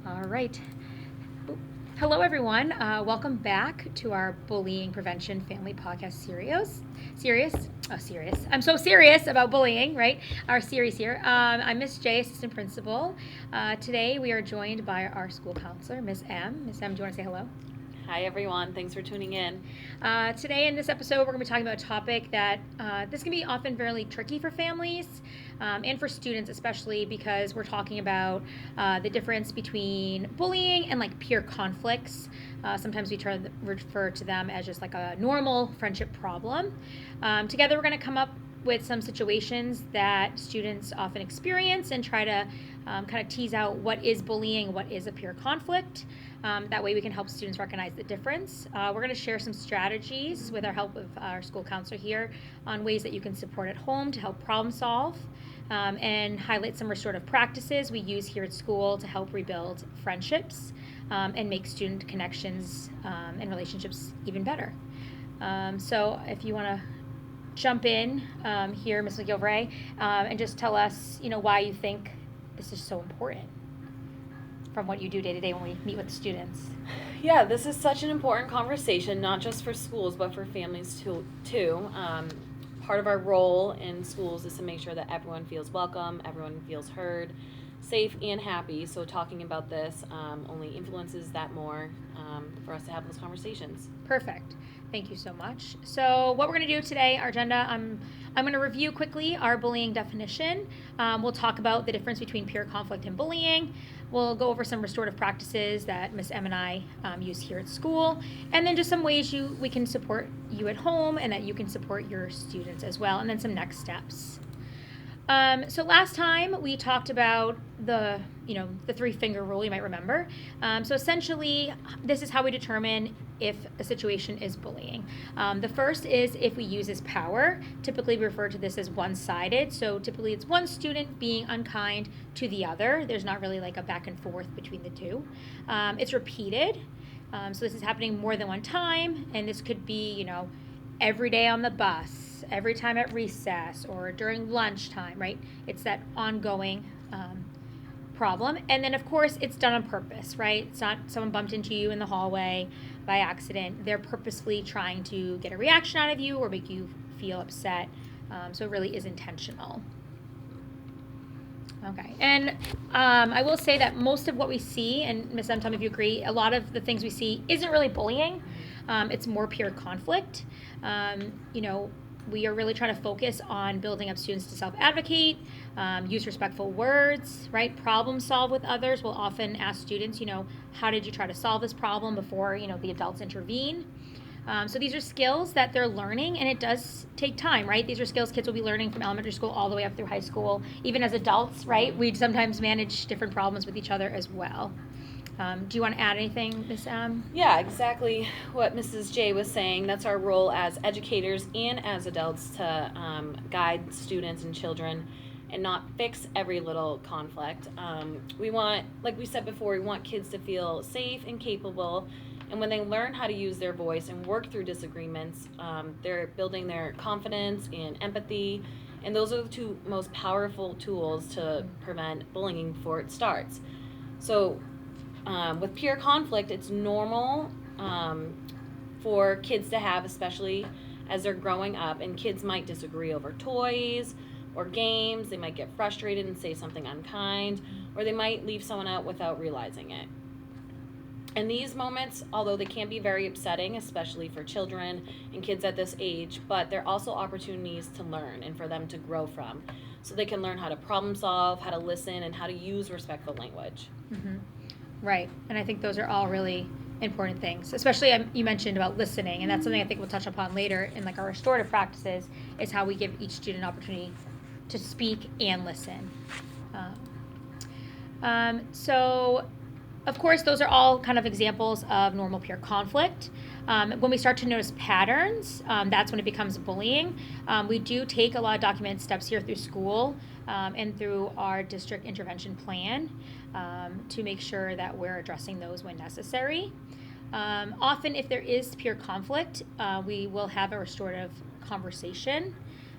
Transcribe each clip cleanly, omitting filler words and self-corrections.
All right. Hello, everyone. Welcome back to our Bullying Prevention Family Podcast series. Serious. I'm so serious about bullying, right? Our series here. I'm Miss J, Assistant Principal. Today we are joined by our school counselor, Miss M. Miss M, do you want to say hello? Hi, everyone. Thanks for tuning in. Today in this episode, we're going to be talking about a topic that this can be often very tricky for families and for students, especially because we're talking about the difference between bullying and like peer conflicts. Sometimes we refer to them as just like a normal friendship problem. Together, we're going to come up with some situations that students often experience and try to kind of tease out what is bullying, what is a peer conflict. That way we can help students recognize the difference. We're going to share some strategies with our help of our school counselor here on ways that you can support at home to help problem solve and highlight some restorative practices we use here at school to help rebuild friendships and make student connections and relationships even better. So if you want to jump in here, Ms. McGilvray, and just tell us, why you think this is so important from what you do day to day when we meet with students. Yeah, this is such an important conversation, not just for schools, but for families too. Part of our role in schools is to make sure that everyone feels welcome, everyone feels heard, safe, and happy. So talking about this only influences that more for us to have those conversations. Perfect. Thank you so much. So what we're going to do today, our agenda, I'm going to review quickly our bullying definition. We'll talk about the difference between peer conflict and bullying. We'll go over some restorative practices that Miss M and I use here at school, and then just some ways we can support you at home and that you can support your students as well, and then some next steps. So last time we talked about the 3-finger rule, you might remember. So essentially, this is how we determine if a situation is bullying. The first is if we use as power. Typically, we refer to this as one-sided. So typically, it's one student being unkind to the other. There's not really like a back and forth between the two. It's repeated. So this is happening more than one time, and this could be, every day on the bus, every time at recess, or during lunchtime, right? It's that ongoing problem. And then, of course, it's done on purpose, right? It's not someone bumped into you in the hallway by accident. They're purposefully trying to get a reaction out of you or make you feel upset. So it really is intentional. Okay, and I will say that most of what we see, and Ms. M, tell me if you agree, a lot of the things we see isn't really bullying. It's more peer conflict. We are really trying to focus on building up students to self-advocate, use respectful words, right? Problem solve with others. We'll often ask students, how did you try to solve this problem before, the adults intervene? So these are skills that they're learning, and it does take time, right? These are skills kids will be learning from elementary school all the way up through high school. Even as adults, right? We sometimes manage different problems with each other as well. Do you want to add anything, Ms. M? Yeah, exactly what Mrs. J was saying. That's our role as educators and as adults to guide students and children and not fix every little conflict. We want, like we said before, we want kids to feel safe and capable. And when they learn how to use their voice and work through disagreements, they're building their confidence and empathy. And those are the two most powerful tools to prevent bullying before it starts. So with peer conflict, it's normal for kids to have, especially as they're growing up, and kids might disagree over toys or games. They might get frustrated and say something unkind, or they might leave someone out without realizing it. And these moments, although they can be very upsetting, especially for children and kids at this age, but they're also opportunities to learn and for them to grow from. So they can learn how to problem solve, how to listen, and how to use respectful language. Mm-hmm. Right, and I think those are all really important things, especially you mentioned about listening, and that's something I think we'll touch upon later in like our restorative practices, is how we give each student an opportunity to speak and listen. So of course, those are all kind of examples of normal peer conflict. When we start to notice patterns, that's when it becomes bullying. We do take a lot of documented steps here through school and through our district intervention plan to make sure that we're addressing those when necessary. Often, if there is peer conflict, we will have a restorative conversation.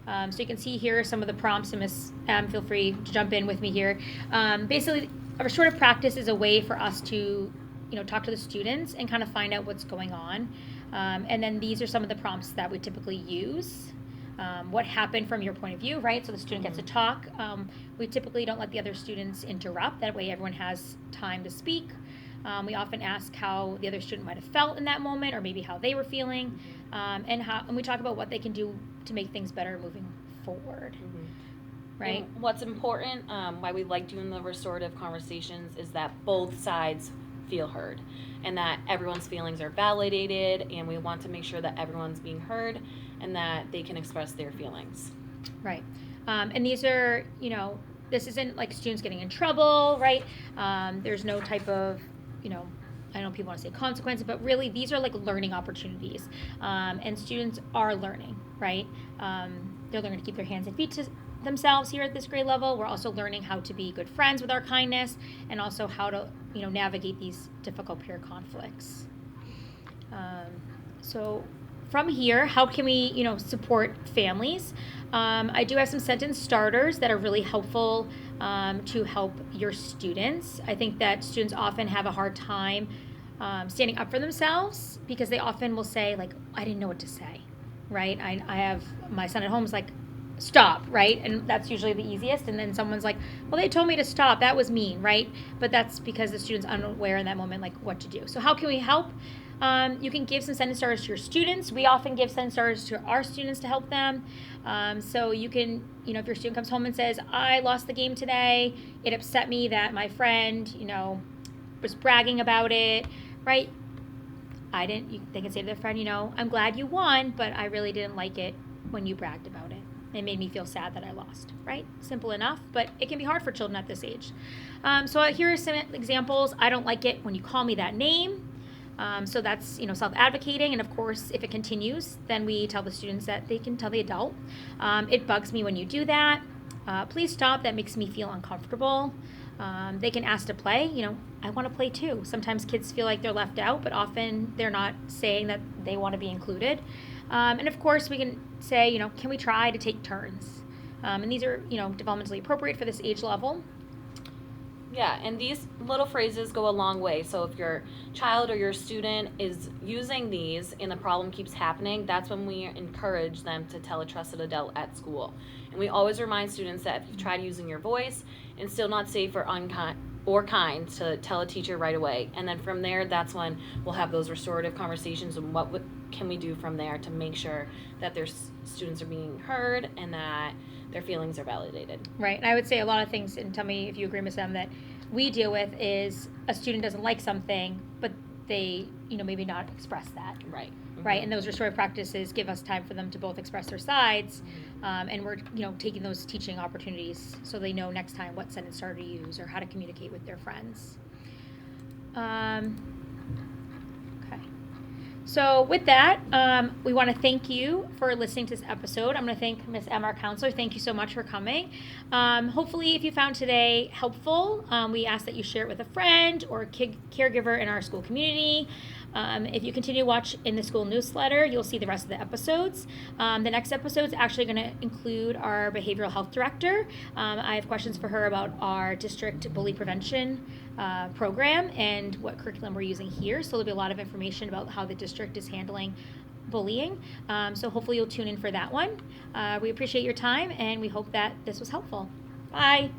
So you can see here some of the prompts, and Ms. M, feel free to jump in with me here. Basically, a restorative practice is a way for us to, talk to the students and kind of find out what's going on. And then these are some of the prompts that we typically use. What happened from your point of view, right? So the student gets to talk. We typically don't let the other students interrupt. That way everyone has time to speak. We often ask how the other student might have felt in that moment, or maybe how they were feeling, and we talk about what they can do to make things better moving forward. Right. And what's important, why we like doing the restorative conversations, is that both sides feel heard, and that everyone's feelings are validated, and we want to make sure that everyone's being heard and that they can express their feelings. Right. And these are, this isn't like students getting in trouble, right? There's no type of, I know people want to say consequences, but really these are like learning opportunities. And students are learning, right? They're learning to keep their hands and feet to themselves here at this grade level. We're also learning how to be good friends with our kindness, and also how to, navigate these difficult peer conflicts. So from here, how can we, support families? I do have some sentence starters that are really helpful to help your students. I think that students often have a hard time standing up for themselves, because they often will say, like, I didn't know what to say, right? I have my son at home is like, stop, right? And that's usually the easiest. And then someone's like, well, they told me to stop. That was mean, right? But that's because the student's unaware in that moment, like, what to do. So how can we help? You can give some sentence starters to your students. We often give sentence starters to our students to help them. So you can, if your student comes home and says, I lost the game today, it upset me that my friend, was bragging about it, right? They can say to their friend, I'm glad you won, but I really didn't like it when you bragged about it. It made me feel sad that I lost, right? Simple enough, but it can be hard for children at this age. So here are some examples. I don't like it when you call me that name. So that's, self-advocating. And of course, if it continues, then we tell the students that they can tell the adult. It bugs me when you do that. Please stop. That makes me feel uncomfortable. They can ask to play. I want to play too. Sometimes kids feel like they're left out, but often they're not saying that they want to be included. And of course, we can say, can we try to take turns? And these are, developmentally appropriate for this age level. Yeah, and these little phrases go a long way. So if your child or your student is using these and the problem keeps happening, that's when we encourage them to tell a trusted adult at school. And we always remind students that if you've tried using your voice and still not safe or unkind or kind, to tell a teacher right away. And then from there, that's when we'll have those restorative conversations, and what can we do from there to make sure that their students are being heard and that their feelings are validated. Right. And I would say a lot of things, and tell me if you agree with them, that we deal with is a student doesn't like something, but they, maybe not express that. Right. Mm-hmm. Right. And those restorative practices give us time for them to both express their sides. And we're, taking those teaching opportunities so they know next time what sentence starter to use or how to communicate with their friends. Okay. So with that, we want to thank you for listening to this episode. I'm going to thank Ms. Emma, our counselor. Thank you so much for coming. Hopefully, if you found today helpful, we ask that you share it with a friend or a caregiver in our school community. If you continue to watch in the school newsletter, you'll see the rest of the episodes. The next episode is actually going to include our behavioral health director. I have questions for her about our district bully prevention program and what curriculum we're using here. So there'll be a lot of information about how the district is handling bullying. So hopefully you'll tune in for that one. We appreciate your time, and we hope that this was helpful. Bye.